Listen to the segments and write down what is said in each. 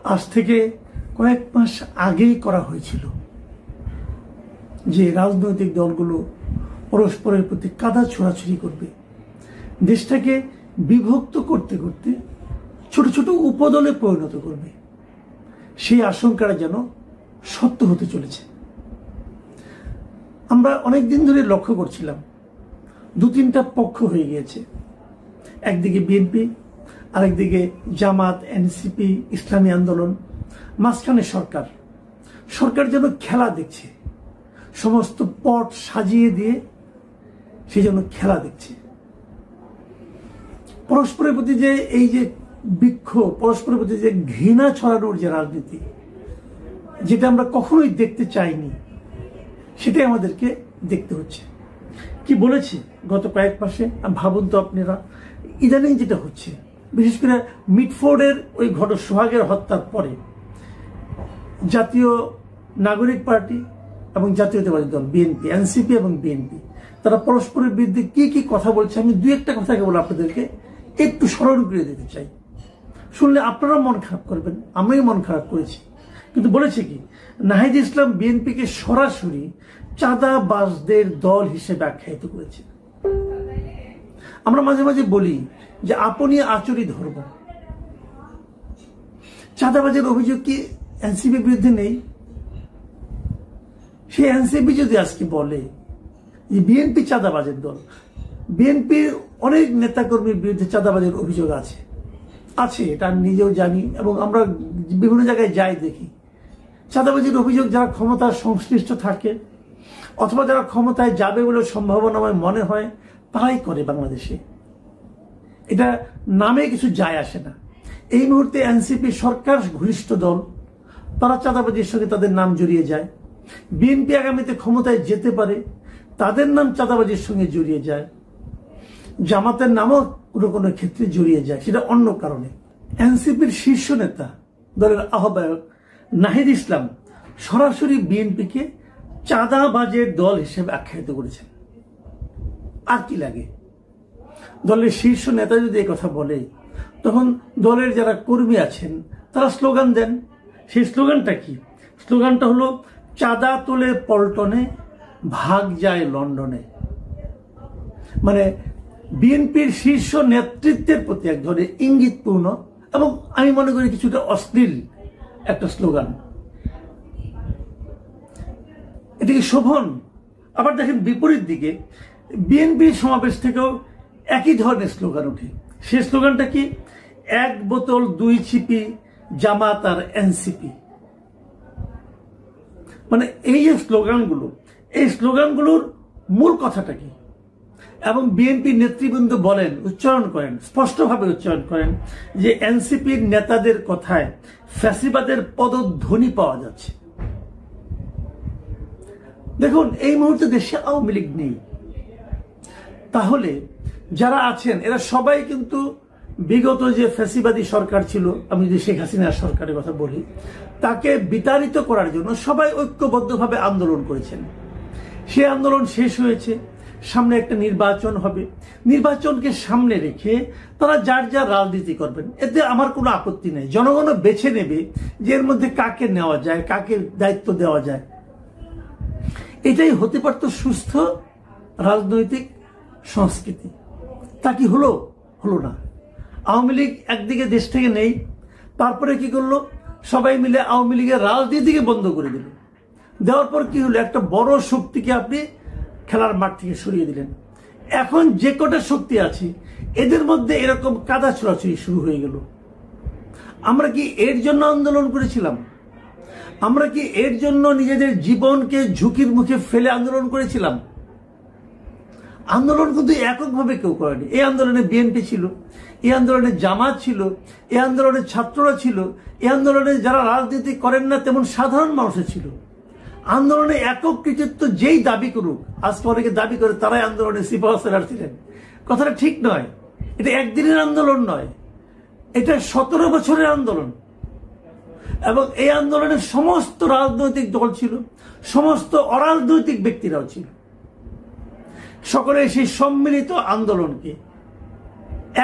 আজ থেকে কয়েক মাস আগেই করা হয়েছিল যে রাজনৈতিক দলগুলো পরস্পরের প্রতি কাদা ছোড়াছুড়ি করবে, দেশটাকে বিভক্ত করতে করতে ছোট ছোট উপদলে পরিণত করবে। সেই আশঙ্কাটা যেন সত্য হতে চলেছে। আমরা অনেকদিন ধরে লক্ষ্য করছিলাম দু তিনটা পক্ষ হয়ে গিয়েছে, একদিকে বিএনপি, আরেকদিকে জামাত, এনসিপি, ইসলামী আন্দোলন, মাঝখানে সরকার। সরকার যেন খেলা দেখছে, সমস্ত পট সাজিয়ে দিয়ে সেই জন্য খেলা দেখছে। পরস্পরের প্রতি যে এই যে বিক্ষোভ, পরস্পরের প্রতি যে ঘৃণা ছড়ানোর যে রাজনীতি, যেটা আমরা কখনোই দেখতে চাইনি, সেটাই আমাদেরকে দেখতে হচ্ছে। কি বলেছে গত কয়েক মাসে ভাবুন তো আপনারা। ইদানিং যেটা হচ্ছে, বিশেষ করে মিটফোর্ডের ওই সোহাগের হত্যার পরে জাতীয় নাগরিক পার্টি এবং জাতীয়তাবাদী দল বিএনপি, এনসিপি এবং বিএনপি, তারা পরস্পরের বিরুদ্ধে কি কি কথা বলছে, আমি দুই একটা কথা কেবল আপনাদেরকে একটু স্মরণ করে দিতে চাই। শুনলে আপনারা মন খারাপ করবেন, আমরাই মন খারাপ করেছি। কিন্তু বলেছে কি, নাহিদ ইসলাম বিএনপিকে সরাসরি চাঁদাবাজদের দল হিসেবে আখ্যায়িত করেছে। আমরা মাঝে মাঝে বলি যে আপনি আচরি ধর্ম। চাঁদাবাজের অভিযোগ কি এনসিপির বিরুদ্ধে নেই? সেই এনসিপি যদি আজকে বলে যে বিএনপি চাঁদাবাজের দল, বিএনপির অনেক নেতাকর্মীর বিরুদ্ধে চাঁদাবাজের অভিযোগ আছে, এটা নিজেও জানি এবং আমরা বিভিন্ন জায়গায় যাই দেখি। চাঁদাবাজির অভিযোগ যারা ক্ষমতার সংশ্লিষ্ট থাকে অথবা যারা ক্ষমতায় যাবে বলে সম্ভাবনাময় মনে হয় তারাই করে বাংলাদেশে। এটা নামে কিছু যায় আসে না। এই মুহূর্তে এনসিপি সরকার ঘনিষ্ঠ দল, তারা চাঁদাবাজির সঙ্গে তাদের নাম জড়িয়ে যায়। বিএনপি আগামীতে ক্ষমতায় যেতে পারে, তাদের নাম চাঁদাবাজির সঙ্গে জড়িয়ে যায়। জামাতের নামও কোনো কোনো ক্ষেত্রে জড়িয়ে যায়, সেটা অন্য কারণে। এনসিপির শীর্ষ নেতা, দলের আহ্বায়ক নাহিদ ইসলাম সরাসরি বিএনপিকে চাঁদাবাজের দল হিসেবে আখ্যায়িত করেছেন। আর কি লাগে? দলের শীর্ষ নেতা যদি এই কথা বলে, তখন দলের যারা কর্মী আছেন তারা স্লোগান দেন। সেই স্লোগানটা কি? স্লোগানটা হলো চাঁদা তোলে পল্টনে, ভাগ যায় লন্ডনে। মানে বিএনপির শীর্ষ নেতৃত্বের প্রতি এক ধরনের ইঙ্গিতপূর্ণ এবং আমি মনে করি কিছুটা অশ্লীল একটা স্লোগান। এটিকে শোভন। আবার দেখেন বিপরীত দিকে বিএনপির সমাবেশ থেকেও একই ধরনের স্লোগান ওঠে। সেই স্লোগানটা কি? এক বোতল দুই ছিপি, জামাত আর এনসিপি। মানে এই যে স্লোগানগুলো, এই স্লোগানগুলোর মূল কথাটা কি? এবং বিএনপি নেতৃবৃন্দ বলেন, উচ্চারণ করেন, স্পষ্টভাবে উচ্চারণ করেন যে এনসিপির নেতাদের কথায় ফ্যাসিবাদের পদধ্বনি পাওয়া যাচ্ছে। দেখুন, এই মুহূর্তে দেশে আওয়ামী লীগ নেই, তাহলে যারা আছেন এরা সবাই কিন্তু বিগত যে ফ্যাসিবাদী সরকার ছিল, আমি যদি শেখ হাসিনার সরকারের কথা বলি, তাকে বিতাড়িত করার জন্য সবাই ঐক্যবদ্ধভাবে আন্দোলন করেছেন। সেই আন্দোলন শেষ হয়েছে, সামনে একটা নির্বাচন হবে। নির্বাচনকে সামনে রেখে তারা যার যার রাজনীতি করবেন, এতে আমার কোনো আপত্তি নেই। জনগণও বেছে নেবে যে এর মধ্যে কাকে নেওয়া যায়, কাকে দায়িত্ব দেওয়া যায়। এটাই হতে পারত সুস্থ রাজনৈতিক সংস্কৃতি। তা কি হলো? হলো না। আওয়ামী লীগ একদিকে দেশ থেকে নেই, তারপরে কি করলো? সবাই মিলে আওয়ামী লীগের রাজনীতিকে বন্ধ করে দিল। দেওয়ার পর কি হলো? একটা বড় শক্তিকে আপনি খেলার মাঠ থেকে সরিয়ে দিলেন। এখন যে কটা শক্তি আছে এদের মধ্যে এরকম কাদা ছোড়াছুড়ি শুরু হয়ে গেল। আমরা কি এর জন্য আন্দোলন করেছিলাম? আমরা কি এর জন্য নিজেদের জীবনকে ঝুঁকির মুখে ফেলে আন্দোলন করেছিলাম? আন্দোলন কিন্তু এককভাবে কেউ করেনি। এই আন্দোলনে বিএনপি ছিল, এই আন্দোলনে জামাত ছিল, এই আন্দোলনে ছাত্ররা ছিল, এই আন্দোলনে যারা রাজনীতি করেন না তেমন সাধারণ মানুষও ছিল। আন্দোলনে একক কৃতিত্ব যেই দাবি করুক, আজকে অনেকে দাবি করে তারাই আন্দোলনে সিপাহসালার ছিলেন, কথাটা ঠিক নয়। এটা একদিনের আন্দোলন নয়, এটা 17 বছরের আন্দোলন। এবং এই আন্দোলনে সমস্ত রাজনৈতিক দল ছিল, সমস্ত অরাজনৈতিক ব্যক্তিরাও ছিল। সকলে সেই সম্মিলিত আন্দোলনকে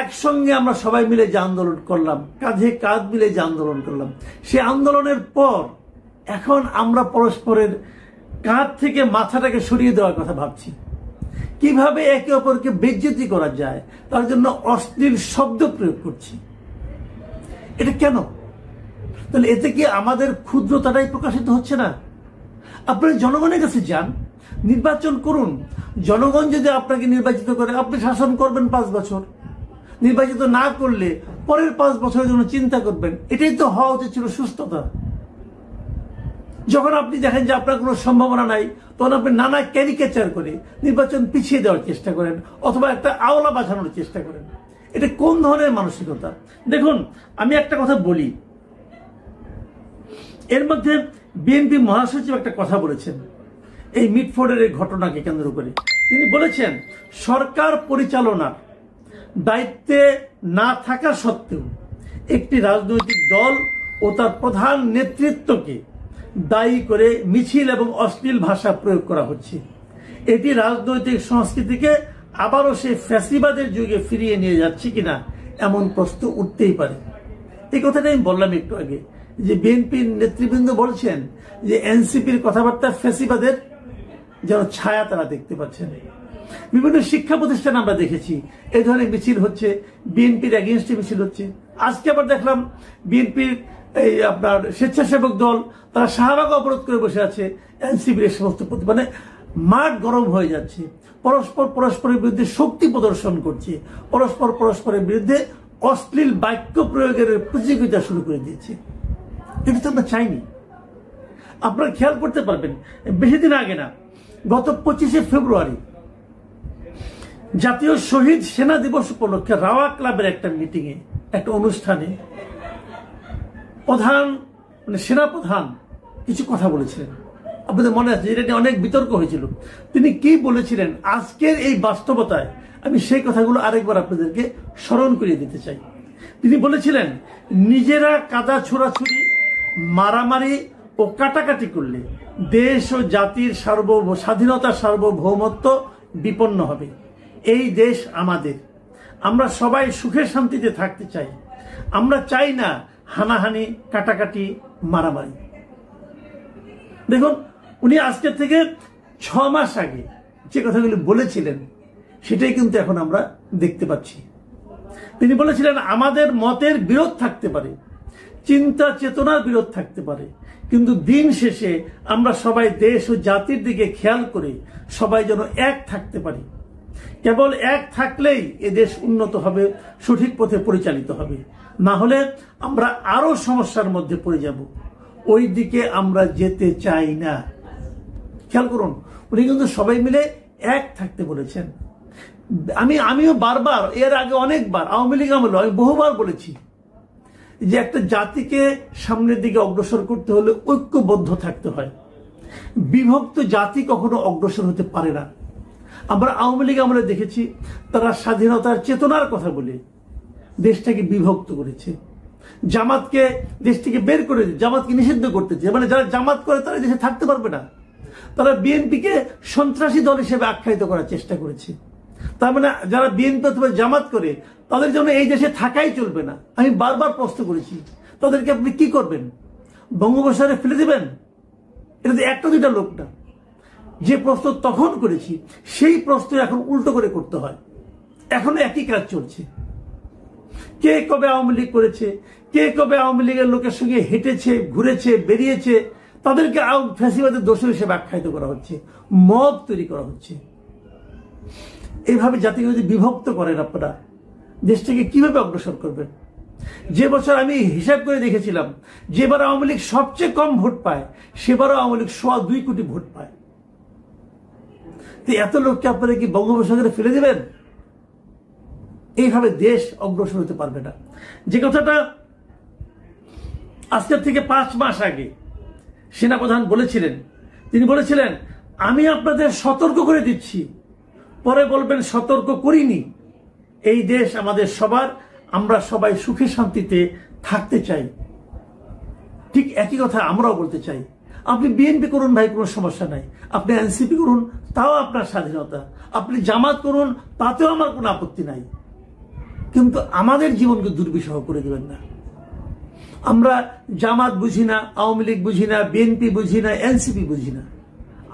একসঙ্গে আমরা সবাই মিলে যে আন্দোলন করলাম, কাঁধে কাঁধ মিলে যে আন্দোলন করলাম, সে আন্দোলনের পর এখন আমরা পরস্পরের কাঁধ থেকে মাথাটাকে সরিয়ে দেওয়ার কথা ভাবছি। কিভাবে একে অপরকে বেইজ্জতি করা যায় তার জন্য অশ্লীল শব্দ প্রয়োগ করছি। এটা কেন? তাহলে এতে কি আমাদের ক্ষুদ্রতাটাই প্রকাশিত হচ্ছে না? আপনি জনগণের কাছে যান, নির্বাচন করুন। জনগণ যদি আপনাকে নির্বাচিত করে, আপনি শাসন করবেন 5 বছর। নির্বাচিত না করলে পরের 5 বছরের জন্য চিন্তা করবেন। এটাই তো হওয়া উচিত ছিল সুস্থতা। যখন আপনি দেখেন যে আপনার কোনো সম্ভাবনা নাই, তখন আপনি নানা ক্যারিকেচার করে নির্বাচন পিছিয়ে দেওয়ার চেষ্টা করেন অথবা একটা আওলা বাঁচানোর চেষ্টা করেন। এটা কোন ধরনের মানসিকতা? দেখুন, আমি একটা কথা বলি, এর মধ্যে বিএনপি মহাসচিব একটা কথা বলেছেন এই মিটফোর্ডের এই ঘটনাকে কেন্দ্র করে। তিনি বলেছেন, সরকার পরিচালনার দায়িত্বে না থাকা সত্ত্বেও একটি রাজনৈতিক দল ও তার প্রধান নেতৃত্বকে দায়ী করে মিছিল এবং অশ্লীল ভাষা প্রয়োগ করা হচ্ছে। এটি রাজনৈতিক সংস্কৃতিকে আবারও সেই ফ্যাসিবাদের যুগে ফিরিয়ে নিয়ে যাচ্ছে কিনা এমন প্রশ্ন উঠতেই পারে। এই কথাটা আমি বললাম একটু আগে, যে বিএনপির নেতৃবৃন্দ বলছেন যে এনসিপির কথাবার্তা ফ্যাসিবাদের যেন ছায়া তারা দেখতে পাচ্ছেন। বিভিন্ন শিক্ষা প্রতিষ্ঠান আমরা দেখেছি এই ধরনের মিছিল হচ্ছে, বিএনপির এগেইনস্টে মিছিল হচ্ছে। আজকে আবার দেখলাম বিএনপির এই আপনার স্বেচ্ছাসেবক দল তারা শাহবাগ অবরোধ করে বসে আছে এনসিপির এই সমস্ত মানে মাঠ গরম হয়ে যাচ্ছে। পরস্পর পরস্পরের বিরুদ্ধে শক্তি প্রদর্শন করছে, পরস্পর পরস্পরের বিরুদ্ধে অশ্লীল বাক্য প্রয়োগের প্রতিযোগিতা শুরু করে দিয়েছে। এটা তো আমরা চাইনি। আপনারা খেয়াল করতে পারবেন, বেশি দিন আগে না, গত 25শে ফেব্রুয়ারি জাতীয় শহীদ সেনা দিবস উপলক্ষে রাওয়া ক্লাবের একটা মিটিংয়ে, একটা অনুষ্ঠানে প্রধান মানে সেনাপ্রধান কিছু কথা বলেছিলেন। আপনাদের মনে আছে, এটা নিয়ে অনেক বিতর্ক হয়েছিল। তিনি কি বলেছিলেন আজকের এই বাস্তবতায় আমি সেই কথাগুলো আরেকবার আপনাদেরকে স্মরণ করিয়ে দিতে চাই। তিনি বলেছিলেন, নিজেরা কাদা ছোড়াছুড়ি, মারামারি ও কাটাকাটি করলে দেশ ও জাতির স্বাধীনতা সার্বভৌমত্ব বিপন্ন হবে। এই দেশ আমাদের, আমরা সবাই সুখে শান্তিতে থাকতে চাই। আমরা চাই না হানাহানি, কাটাকাটি, মারামারি। দেখুন, উনি আজকের থেকে 6 মাস আগে যে কথাগুলি বলেছিলেন সেটাই কিন্তু এখন আমরা দেখতে পাচ্ছি। তিনি বলেছিলেন, আমাদের মতের বিরোধ থাকতে পারে, চিন্তা চেতনার বিরোধ থাকতে পারে, কিন্তু দিন শেষে আমরা সবাই দেশ ও জাতির দিকে খেয়াল করে সবাই যেন এক থাকতে পারি। কেবল এক থাকলেই এ দেশ উন্নত হবে, সঠিক পথে পরিচালিত হবে। না হলে আমরা আরো সমস্যার মধ্যে পড়ে যাব। ওই দিকে আমরা যেতে চাই না। খেয়াল করুন, উনি কিন্তু সবাই মিলে এক থাকতে বলেছেন। আমিও বারবার, এর আগে অনেকবার আওয়ামী লীগ আমলে আমি বহুবার বলেছি যে একটা জাতিকে সামনের দিকে অগ্রসর করতে হলে ঐক্যবদ্ধ থাকতে হয়। বিভক্ত জাতি কখনো অগ্রসর হতে পারে না। আমরা আওয়ামী লীগ আমলে দেখেছি, তারা স্বাধীনতার চেতনার কথা বলে দেশটাকে বিভক্ত করেছে। জামাতকে দেশ থেকে বের করে, জামাতকে নিষিদ্ধ করতেছে। মানে যারা জামাত করে তারা দেশে থাকতে পারবে না। তারা বিএনপিকে সন্ত্রাসী দল হিসেবে আখ্যায়িত করার চেষ্টা করেছে। তার মানে যারা বিএনপি অথবা জামাত করে তাদের জন্য এই দেশে থাকাই চলবে না। আমি বারবার প্রশ্ন করেছি, তাদেরকে আপনি কি করবেন? বঙ্গোপসাগরে ফেলে দেবেন? এটা তো একটা দুইটা লোক না। যে প্রশ্ন তখন করেছি সেই প্রশ্ন এখন উল্টো করে করতে হয়। এখনো একই কাজ চলছে। কে কবে আওয়ামী লীগ করেছে, কে কবে আওয়ামী লীগের লোকের সঙ্গে হেঁটেছে, ঘুরেছে, বেরিয়েছে, তাদেরকে ফ্যাসিবাদের দোষী হিসেবে আখ্যায়িত করা হচ্ছে, মব তৈরি করা হচ্ছে। এইভাবে জাতিকে যদি বিভক্ত করেন আপনারা, দেশটাকে কিভাবে অগ্রসর করবেন? যে বছর আমি হিসাব করে দেখেছিলাম, যেবার আওয়ামী লীগ সবচেয়ে কম ভোট পায়, সেবারও আওয়ামী লীগ 2.25 কোটি ভোট পায়। তো এত লোককে আপনারা কি বঙ্গোপসাগরে ফেলে দেবেন? এইভাবে দেশ অগ্রসর হতে পারবে না। যে কথাটা আজকের থেকে 5 মাস আগে সেনাপ্রধান বলেছিলেন, তিনি বলেছিলেন, আমি আপনাদের সতর্ক করে দিচ্ছি, পরে বলবেন সতর্ক করিনি। এই দেশ আমাদের সবার, আমরা সবাই সুখে শান্তিতে থাকতে চাই। ঠিক একই কথা আমরাও বলতে চাই। আপনি বিএনপি করুন ভাই, কোনো সমস্যা নাই। আপনি এনসিপি করুন, তাও আপনার স্বাধীনতা। আপনি জামাত করুন, তাতেও আমার কোনো আপত্তি নাই। কিন্তু আমাদের জীবনকে দুর্বিষহ করে দেবেন না। আমরা জামাত বুঝি না, আওয়ামী লীগ বুঝি না, বিএনপি বুঝি না, এনসিপি বুঝি না।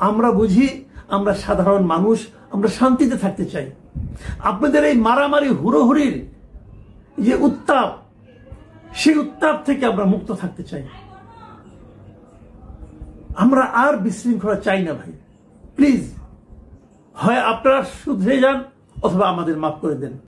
আমরা বুঝি আমরা সাধারণ মানুষ, আমরা শান্তিতে থাকতে চাই। আপনাদের এই মারামারি হুড়োহুড়ির যে উত্তাপ, সেই উত্তাপ থেকে আমরা মুক্ত থাকতে চাই। আমরা আর বিশৃঙ্খলা চাই না ভাই। প্লিজ, হয় আপনারা শুধরে যান অথবা আমাদের মাফ করে দেন।